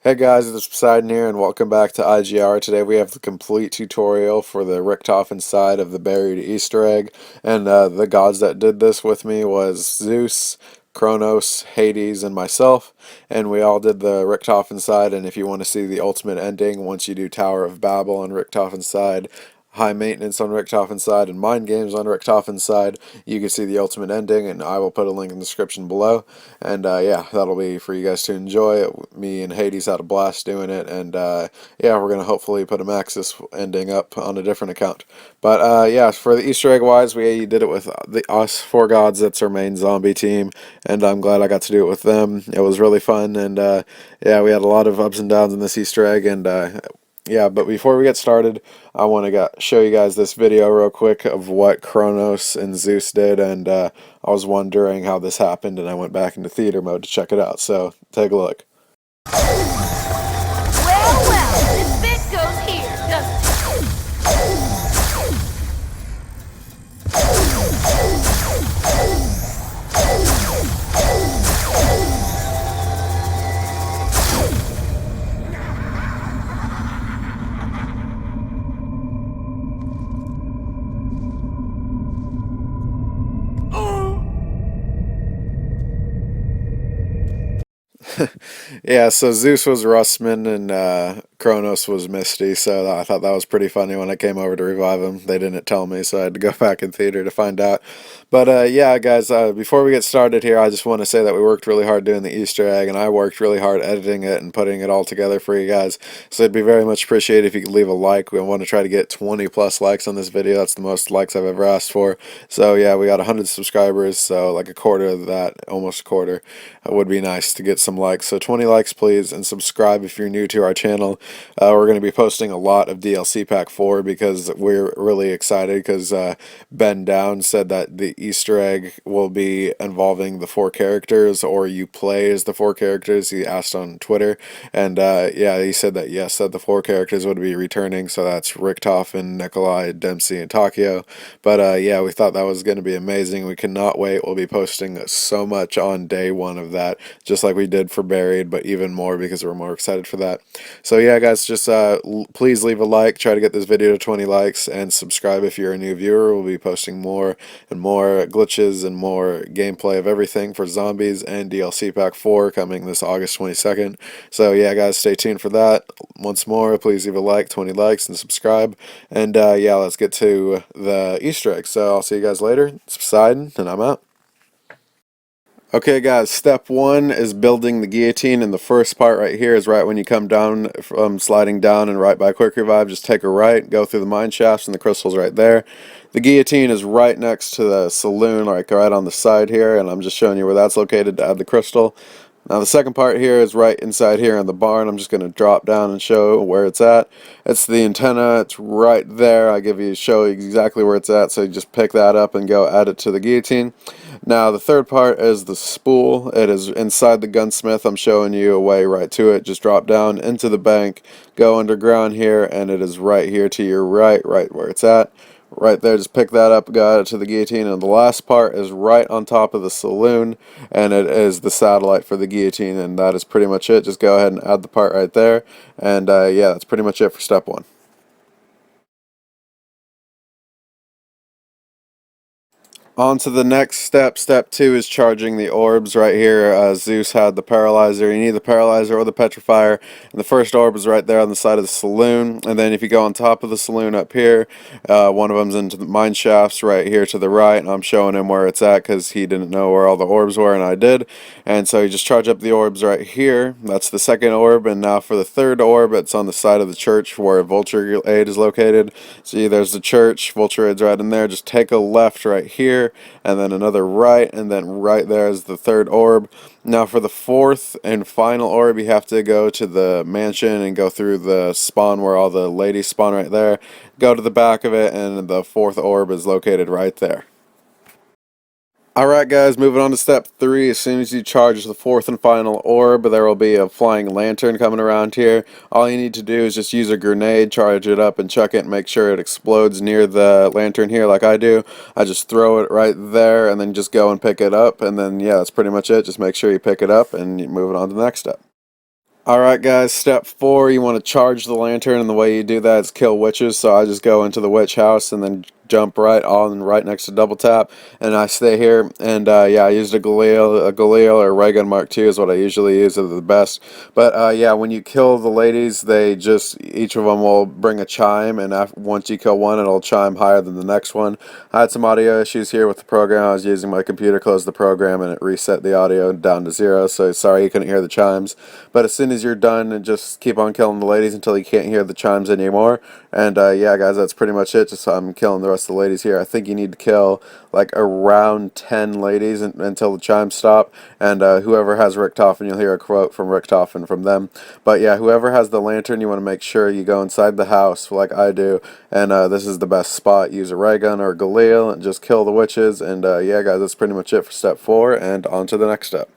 Hey guys, it's Poseidon here, and welcome back to IGR. Today we have the complete tutorial for the Richtofen side of the buried Easter egg, and the gods that did this with me was Zeus, Chronos, Hades, and myself, and we all did the Richtofen side. And if you want to see the ultimate ending, once you do Tower of Babel on Richtofen's side, High Maintenance on Richtofen's side, and Mind Games on Richtofen's side, you can see the ultimate ending, and I will put a link in the description below. And yeah, that'll be for you guys to enjoy. Me and Hades had a blast doing it, and yeah, we're gonna hopefully put a Maxis ending up on a different account. But yeah, for the Easter egg wise, we did it with us four gods. That's our main zombie team, and I'm glad I got to do it with them. It was really fun, and yeah, we had a lot of ups and downs in this Easter egg, and yeah, but before we get started, I want to show you guys this video real quick of what Chronos and Zeus did, and I was wondering how this happened, and I went back into theater mode to check it out, so take a look. Well, this bit goes here, doesn't Yeah, so Zeus was Rustman and Chronos was Misty, so I thought that was pretty funny when I came over to revive him. They didn't tell me, so I had to go back in theater to find out. But yeah, guys, before we get started here, I just want to say that we worked really hard doing the Easter egg, and I worked really hard editing it and putting it all together for you guys. So it'd be very much appreciated if you could leave a like. We want to try to get 20 plus likes on this video. That's the most likes I've ever asked for. So yeah, we got 100 subscribers, so like a quarter of that, almost a quarter. It would be nice to get some likes. So 20 likes, please, and subscribe if you're new to our channel. We're going to be posting a lot of DLC Pack 4 because we're really excited because Ben Down said that the Easter egg will be involving the four characters, or you play as the four characters. He asked on Twitter, and yeah, he said that yes, that the four characters would be returning, so that's Richtofen, Nikolai, Dempsey, and Takio. But yeah, we thought that was going to be amazing. We cannot wait. We'll be posting so much on day one of that, just like we did for Buried, but even more because we're more excited for that. So yeah, guys, just please leave a like, try to get this video to 20 likes, and subscribe if you're a new viewer. We'll be posting more and more glitches and more gameplay of everything for Zombies and DLC Pack 4 coming this August 22nd. So yeah, guys, stay tuned for that. Once more, please leave a like, 20 likes, and subscribe. And yeah, let's get to the Easter egg. So I'll see you guys later. It's Poseidon, and I'm out. Okay guys, step one is building the guillotine, and the first part right here is right when you come down from sliding down and right by quick revive, just take a right, go through the mine shafts, and the crystal's right there. The guillotine is right next to the saloon, like right on the side here, and I'm just showing you where that's located to add the crystal. Now the second part here is right inside here in the barn. I'm just going to drop down and show where it's at. It's the antenna. It's right there. I show you exactly where it's at, so you just pick that up and go add it to the guillotine. Now the third part is the spool. It is inside the gunsmith. I'm showing you a way right to it. Just drop down into the bank, go underground here, and it is right here to your right, right where it's at. Right there, just pick that up, got it to the guillotine, and the last part is right on top of the saloon, and it is the satellite for the guillotine, and that is pretty much it. Just go ahead and add the part right there, and yeah, that's pretty much it for step one. On to the next step. Step two is charging the orbs right here. Zeus had the paralyzer. You need the paralyzer or the petrifier. And the first orb is right there on the side of the saloon. And then if you go on top of the saloon up here, one of them's into the mine shafts right here to the right. And I'm showing him where it's at because he didn't know where all the orbs were, and I did. And so you just charge up the orbs right here. That's the second orb. And now for the third orb, it's on the side of the church where Vulture Aid is located. See, there's the church. Vulture Aid's right in there. Just take a left right here, and then another right, and then right there is the third orb. Now for the fourth and final orb, you have to go to the mansion and go through the spawn where all the ladies spawn right there. Go to the back of it, and the fourth orb is located right there. Alright guys, moving on to step 3. As soon as you charge the fourth and final orb, there will be a flying lantern coming around here. All you need to do is just use a grenade, charge it up, and chuck it, and make sure it explodes near the lantern here like I do. I just throw it right there, and then just go and pick it up, and then yeah, that's pretty much it. Just make sure you pick it up, and move it on to the next step. Alright guys, step 4, you want to charge the lantern, and the way you do that is kill witches. So I just go into the witch house and then jump right next to double tap, and I stay here. And yeah, I used a Galil or a ray gun Mark II is what I usually use. They're the best. But yeah, when you kill the ladies, they just, each of them will bring a chime, and once you kill one, it'll chime higher than the next one. I had some audio issues here with the program. I was using my computer, closed the program, and it reset the audio down to 0, so sorry you couldn't hear the chimes. But as soon as you're done, and just keep on killing the ladies until you can't hear the chimes anymore. And yeah guys, that's pretty much it. Just I'm killing the rest of the ladies here. I think you need to kill like around 10 ladies until the chimes stop. And whoever has Richtofen, you'll hear a quote from Richtofen from them. But yeah, whoever has the lantern, you want to make sure you go inside the house like I do. And this is the best spot. Use a ray gun or a Galil and just kill the witches. And yeah guys, that's pretty much it for step 4, and on to the next step.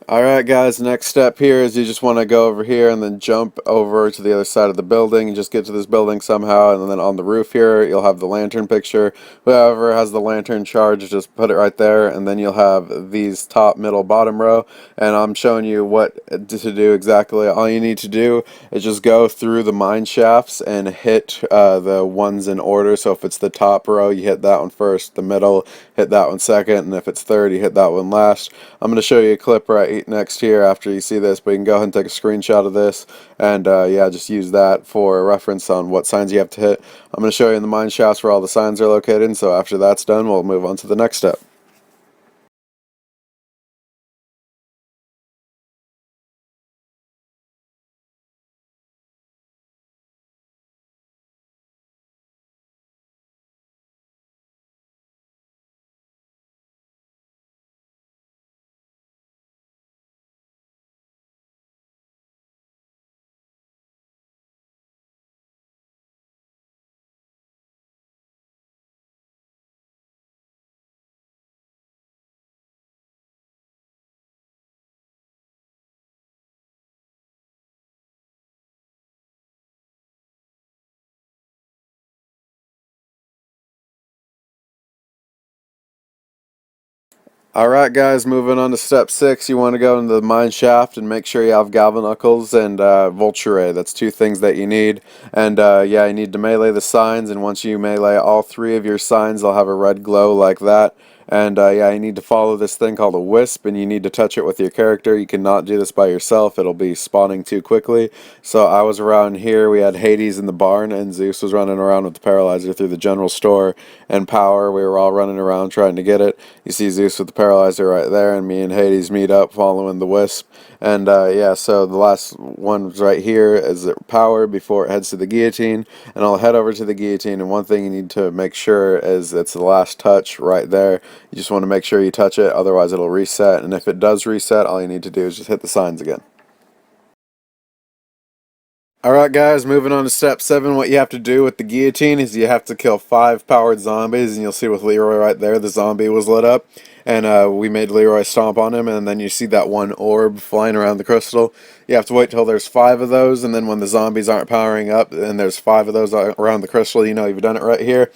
Alright guys, next step here is you just want to go over here and then jump over to the other side of the building and just get to this building somehow, and then on the roof here you'll have the lantern picture. Whoever has the lantern charged, just put it right there, and then you'll have these top, middle, bottom row, and I'm showing you what to do exactly. All you need to do is just go through the mine shafts and hit the ones in order. So if it's the top row, you hit that one first, the middle, hit that one second, and if it's third, you hit that one last. I'm going to show you a clip right next here after you see this, but you can go ahead and take a screenshot of this, and yeah, just use that for a reference on what signs you have to hit. I'm going to show you in the mine shafts where all the signs are located, and so after that's done, we'll move on to the next step. Alright guys, moving on to step 6, you want to go into the mine shaft and make sure you have Galvanuckles and Vulture. That's 2 things that you need. And yeah, you need to melee the signs, and once you melee all 3 of your signs, they'll have a red glow like that. And yeah, you need to follow this thing called a wisp, and you need to touch it with your character. You cannot do this by yourself, it'll be spawning too quickly. So I was around here, we had Hades in the barn, and Zeus was running around with the paralyzer through the general store, and Power, we were all running around trying to get it. You see Zeus with the paralyzer right there, and me and Hades meet up following the wisp. And yeah, so the last one right here is Power before it heads to the guillotine, and I'll head over to the guillotine, and one thing you need to make sure is it's the last touch right there. You just want to make sure you touch it, otherwise it'll reset, and if it does reset, all you need to do is just hit the signs again. Alright guys, moving on to step 7, what you have to do with the guillotine is you have to kill 5 powered zombies, and you'll see with Leroy right there, the zombie was lit up, and we made Leroy stomp on him, and then you see that one orb flying around the crystal. You have to wait till there's 5 of those, and then when the zombies aren't powering up, and there's 5 of those around the crystal, you know you've done it right here.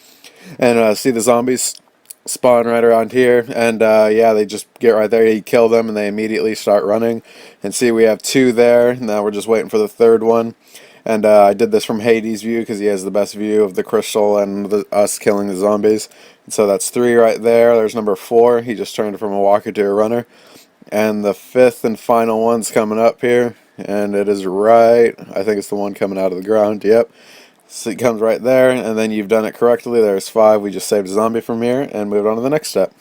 And see the zombies spawn right around here, and yeah, they just get right there, you kill them, and they immediately start running. And see, we have 2 there, now we're just waiting for the 3rd one. And I did this from Hades' view because he has the best view of the crystal and us killing the zombies. And so that's 3 right there. There's number 4. He just turned from a walker to a runner. And the 5th and final one's coming up here. And it is right, I think it's the one coming out of the ground. Yep. So it comes right there. And then you've done it correctly. There's 5. We just saved a zombie from here and moved on to the next step.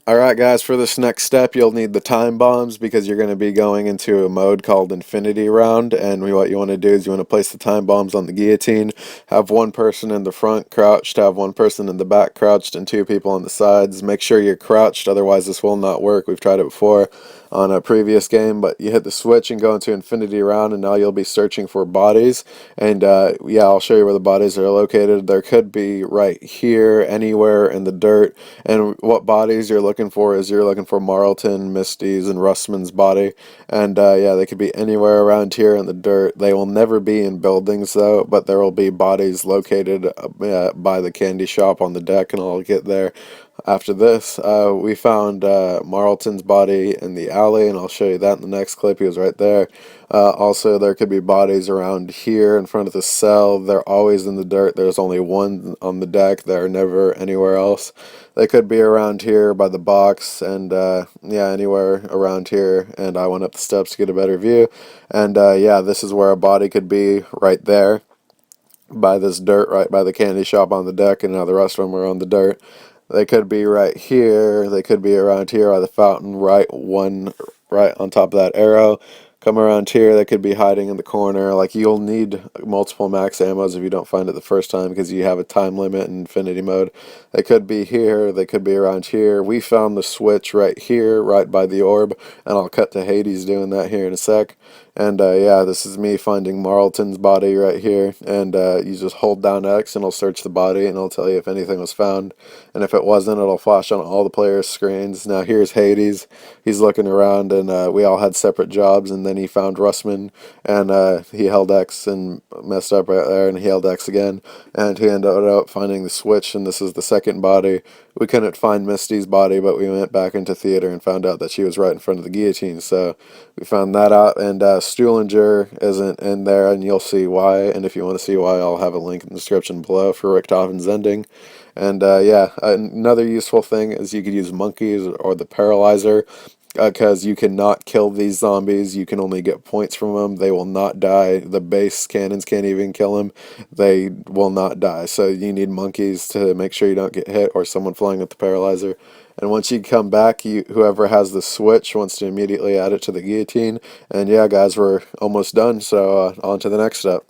Alright guys, for this next step you'll need the time bombs because you're going to be going into a mode called Infinity Round, and what you want to do is you want to place the time bombs on the guillotine, have 1 person in the front crouched, have 1 person in the back crouched, and 2 people on the sides. Make sure you're crouched, otherwise this will not work. We've tried it before on a previous game, but you hit the switch and go into Infinity Round, and now you'll be searching for bodies. And yeah, I'll show you where the bodies are located. There could be right here, anywhere in the dirt, and what bodies you're looking for is you're looking for Marlton, Misty's, and Russman's body. And yeah, they could be anywhere around here in the dirt. They will never be in buildings though, but there will be bodies located by the candy shop on the deck, and I'll get there after this, we found Marlton's body in the alley, and I'll show you that in the next clip. He was right there. Also, there could be bodies around here in front of the cell. They're always in the dirt. There's only one on the deck. They're never anywhere else. They could be around here by the box, and yeah, anywhere around here. And I went up the steps to get a better view. And yeah, this is where a body could be right there by this dirt, right by the candy shop on the deck, and now the rest of them are on the dirt. They could be right here. They could be around here by the fountain, right on top of that arrow. Come around here. They could be hiding in the corner. Like, you'll need multiple max ammos if you don't find it the first time, because you have a time limit in infinity mode. They could be here. They could be around here. We found the switch right here, right by the orb, and I'll cut to Hades doing that here in a sec. And yeah, this is me finding Marlton's body right here, and you just hold down X and it'll search the body, and it'll tell you if anything was found, and if it wasn't, it'll flash on all the players' screens. Now here's Hades. He's looking around, and we all had separate jobs, and then he found Russman, and he held X and messed up right there, and he held X again, and he ended up finding the switch, and this is the second body. We couldn't find Misty's body, but we went back into theater and found out that she was right in front of the guillotine, so we found that out. And Stuhlinger isn't in there, and you'll see why, and if you want to see why, I'll have a link in the description below for Richtofen's ending. And yeah, another useful thing is you could use monkeys or the paralyzer, because you cannot kill these zombies. You can only get points from them. They will not die. The base cannons can't even kill them. They will not die. So you need monkeys to make sure you don't get hit, or someone flying with the paralyzer. And once you come back, whoever has the switch wants to immediately add it to the guillotine. And yeah, guys, we're almost done. So on to the next step.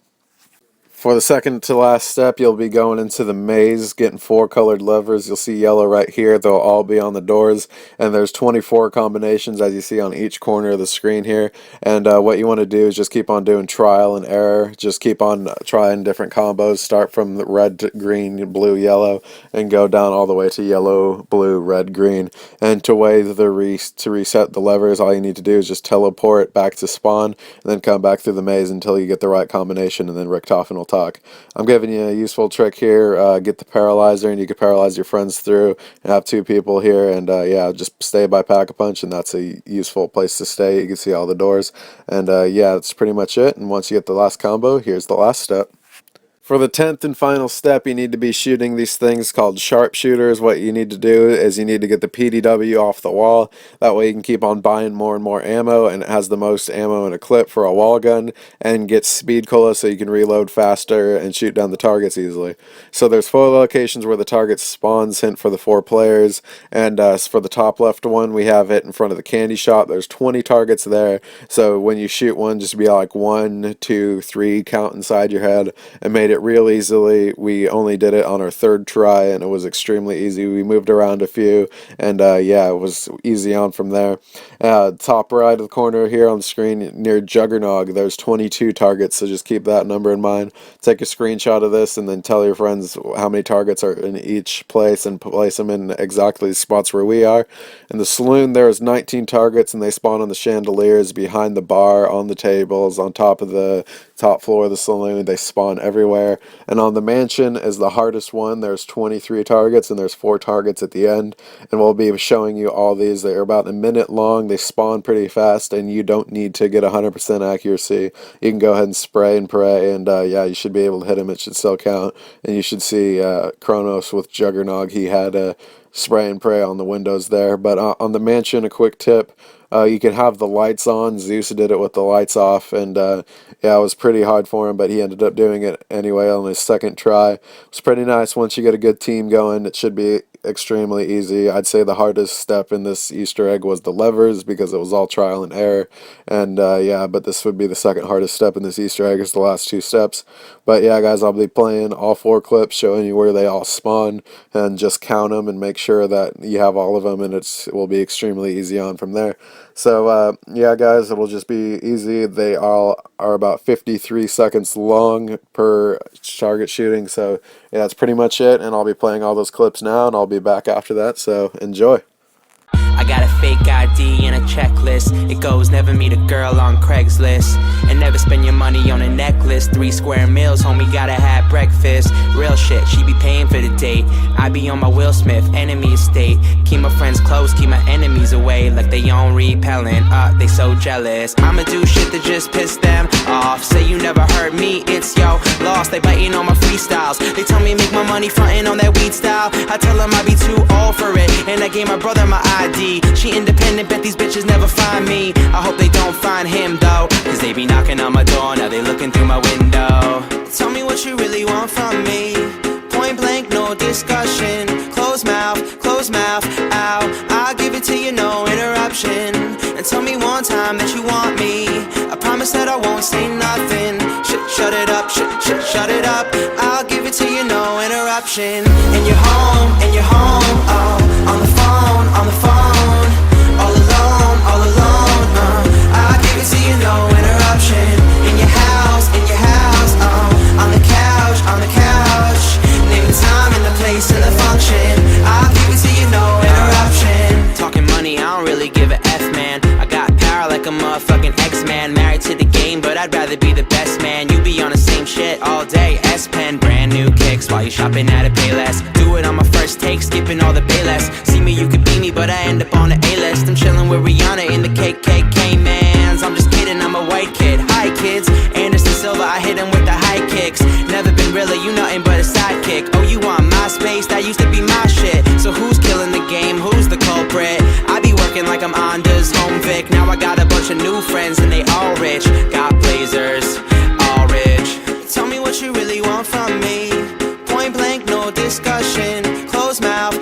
For the second to last step, you'll be going into the maze, getting 4 colored levers. You'll see yellow right here. They'll all be on the doors, and there's 24 combinations, as you see on each corner of the screen here. And what you want to do is just keep on doing trial and error. Just keep on trying different combos. Start from the red, green, blue, yellow, and go down all the way to yellow, blue, red, green. And to reset the levers, all you need to do is just teleport back to spawn, and then come back through the maze until you get the right combination, and then Richtofen will talk. I'm giving you a useful trick here. Get the paralyzer, and you can paralyze your friends through, and have 2 people here, and yeah, just stay by Pack-a-Punch, and that's a useful place to stay. You can see all the doors, and yeah, that's pretty much it. And once you get the last combo, here's the last step. For the 10th and final step, you need to be shooting these things called sharpshooters. What you need to do is you need to get the PDW off the wall. That way you can keep on buying more and more ammo, and it has the most ammo in a clip for a wall gun, and get speed cola so you can reload faster and shoot down the targets easily. So there's 4 locations where the target spawns, hint for the 4 players, and for the top left one, we have it in front of the candy shop. There's 20 targets there, so when you shoot one, just be like 1, 2, 3, count inside your head, and made it real easily. We only did it on our 3rd try, and it was extremely easy. We moved around a few, and yeah, it was easy on from there. Top right of the corner here on the screen near Juggernog, there's 22 targets, so just keep that number in mind. Take a screenshot of this, and then tell your friends how many targets are in each place, and place them in exactly the spots where we are. In the saloon, there's 19 targets, and they spawn on the chandeliers, behind the bar, on the tables, on top of the top floor of the saloon. They spawn everywhere. And on the mansion is the hardest one. There's 23 targets, and there's 4 targets at the end, and we'll be showing you all these. They're about a minute long. They spawn pretty fast, and you don't need to get 100% accuracy. You can go ahead and spray and pray, and yeah, you should be able to hit them. It should still count. And you should see Chronos with Juggernog. He had a spray and pray on the windows there. But on the mansion, a quick tip. You can have the lights on. Zeus did it with the lights off, and yeah, it was pretty hard for him, but he ended up doing it anyway on his 2nd try. It's pretty nice. Once you get a good team going, it should be extremely easy. I'd say the hardest step in this Easter egg was the levers, because it was all trial and error, and yeah, but this would be the 2nd hardest step in this Easter egg, is the last 2 steps. But yeah, guys, I'll be playing all 4 clips, showing you where they all spawn, and just count them and make sure that you have all of them, and it will be extremely easy on from there. So yeah, guys, it will just be easy. They all are about 53 seconds long per target shooting. So yeah, that's pretty much it, and I'll be playing all those clips now, and I'll be back after that, so enjoy. I got a fake ID and a checklist. It goes, never meet a girl on Craigslist, and never spend your money on a necklace. 3 square meals, homie, gotta have breakfast. Real shit, she be paying for the date. I be on my Will Smith, enemy estate. Keep my friends close, keep my enemies away. Like they on repellent, they so jealous. I'ma do shit that just piss them off. Say you never heard me, it's yo lost. They biting on my freestyles. They tell me make my money frontin' on that weed style. I tell them I be too old for it, and I gave my brother my ID. She independent, bet these bitches never find me. I hope they don't find him though, cause they be knocking on my door, now they looking through my window. Tell me what you really want from me. Point blank, no discussion. Close mouth, ow. I'll give it to you, no interruption. And tell me one time that you want me. I promise that I won't say nothing. Shut it up, shut it up. I'll give it to you, no interruption. And you're home, oh. On the phone, all alone, I'll give it to you, no interruption. In your house, oh. On the couch. Name the time and the place and the function. I'll give it to you, no interruption. Talking money, I don't really give a F, man. I got power like a motherfucking X-Man. Married to the game, but I'd rather be the best man. You be on the same shit all day. S-Pen, brand new kicks while you shopping at a Payless. Do it on my first take, skipping all the Payless. See me, you could be me, but I end up on the A-list. I'm chilling with Rihanna in the KKK mans. I'm just kidding, I'm a white kid. Hi kids, Anderson Silva, I hit him with the high kicks. Never been really, you nothing but a sidekick. Oh, you want my space? That used to be my shit. So who's killing the game? Who's the culprit? I be working like I'm Onda's home Vic. Now I got a bunch of new friends and they all rich. Got blazers, all rich. Tell me what you really want from me. Point blank, no discussion. Close mouth,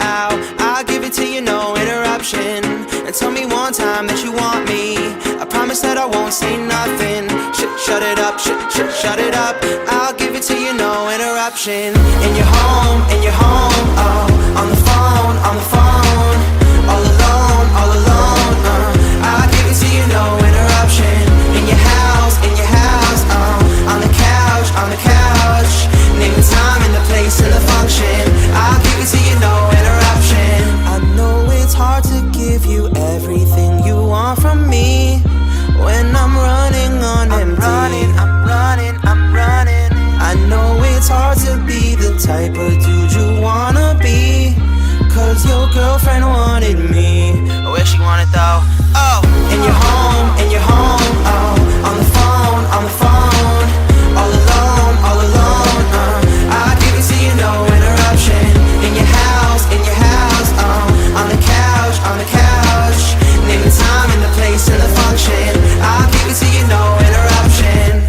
ow. I'll give it to you, no interruption. And tell me one time that you want me. I promise that I won't say nothing. Shut it up, shut it up. I'll give it to you, no interruption. And you're home, oh. On the phone, all alone, I'll give it to you, no interruption. In your house, oh. On the couch. Name the time and the place and the function. I'll give it to you, no interruption. I know it's hard to give you everything you want from me when I'm running on empty. I'm running. I know it's hard to be the type of dude you wanna be, cause your girlfriend wanted me. Where she wanted though? Oh, and you're home, oh. On the phone, all alone, I'll give it to you, no interruption. In your house, oh. On the couch. Name the time and the place and the function. I'll give it to you, no interruption.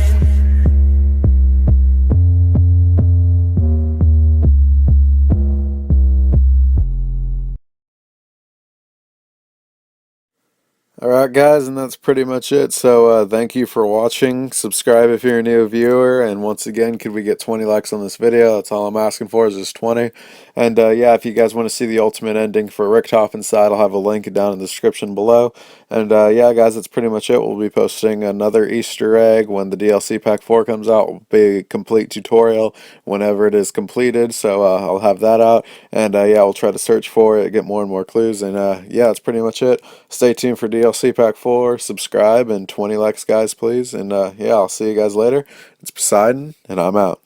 Alright guys, and that's pretty much it. So thank you for watching. Subscribe if you're a new viewer, and once again, could we get 20 likes on this video? That's all I'm asking for, is just 20. And yeah, if you guys want to see the ultimate ending for Richtofen's side, I'll have a link down in the description below. And yeah guys, that's pretty much it. We'll be posting another Easter egg when the DLC Pack 4 comes out. It will be a complete tutorial whenever it is completed, so I'll have that out. And yeah, we'll try to search for it, get more and more clues. And yeah, that's pretty much it. Stay tuned for DLC Pack 4, subscribe, and 20 likes guys please. And yeah, I'll see you guys later. It's Poseidon, and I'm out.